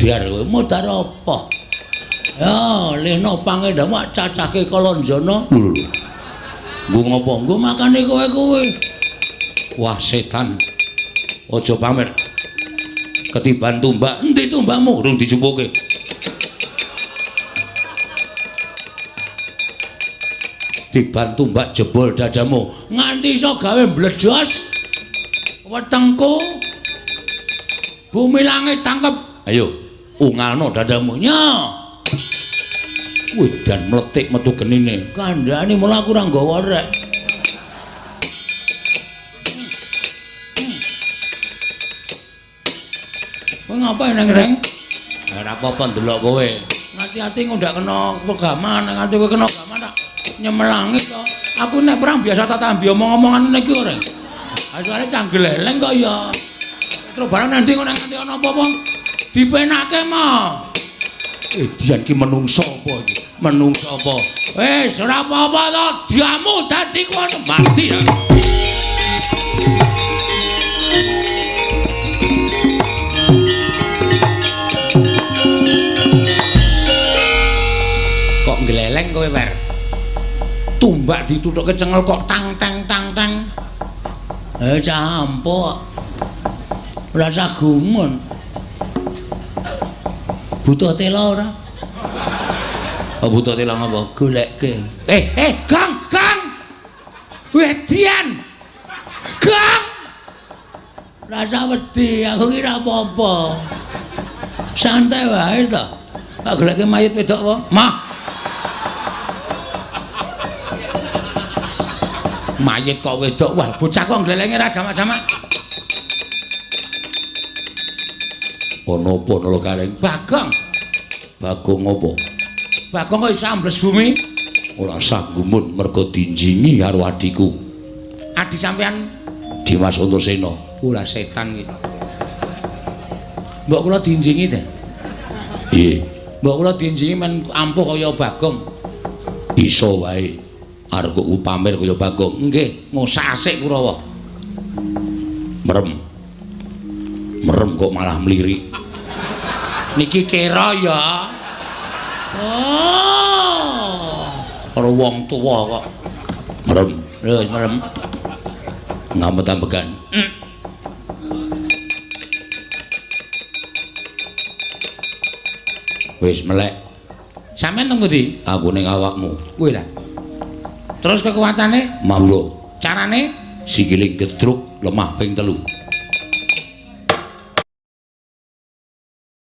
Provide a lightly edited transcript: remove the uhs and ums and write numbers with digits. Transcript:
Modar kowe, modar apa? Ya, lena pangedam wak cacake kalonjana. Nggo ngopo? Nggo makane kowe. Wah, setan. Aja pamer. Ketiban tumbak, endi tumbakmu urung dijumpuke? Tiban tumbak jebol dadamu nganti iso gawe mbledos. Wetengku bumi langit tangkep. Ayo, ungalno dadamu nya. Wedan mletik metu genine. Kandhane mula kurang nggawa rek. Kowe ngapain nang reng? Ora apa-apa ndelok kowe. Hati-hati ngundak kena pegaman, nganti kowe kena pegaman tak nyemelangi to. Aku nek perang biasa tak tambi omong-omongan ngene iki ora. Asale canggel eleng kok ya. Terus barang nanti kok nganti ana apa-apa dipenake mah. Dian ki menungso apa iki? Menungso apa? Wis ora apa-apa to, diamu dadi kono mati ya. Kok ngleleng kowe, Wer? Tumbak ditutukke cengel kok tang tang tang tang. Cah ampuk. Ora usah gumun. Butuh tela ora? Oh, butuh tela ngapa? Golekke. Gang. Wedian. Gang. Rasa wedi, aku ki ora apa-apa. Santai wae to. Tak golekke mayit wedok apa? Mah. Mayit kok wedok, wah bocah kok glelenge ra jamak-jamak. Ono apa lho kareng? Bagong. Bagong apa? Bagong kok iso ambles bumi? Ora sanggumun mergo dinjingi karo adiku. Adi sampean Dimas Antasena. Ora setan iki. Mbok kula dinjingi ta? Nggih. Mbok kula dinjingi men ampuh kaya Bagong. Iso wae. Arep kok pamer kaya Bagong. Nggih, ngosak asik Kurawa. Merem kok malah mlirik. Niki kira ya. Oh. Karo wong tuwa kok. Merem. Ngamet-ambekan. Wis melek. Sampeyan teng pundi? Aku ning awakmu. Kuwi lah. Terus kekuatane? Mangga. Carane? Sikiling gedruk lemah ping 3.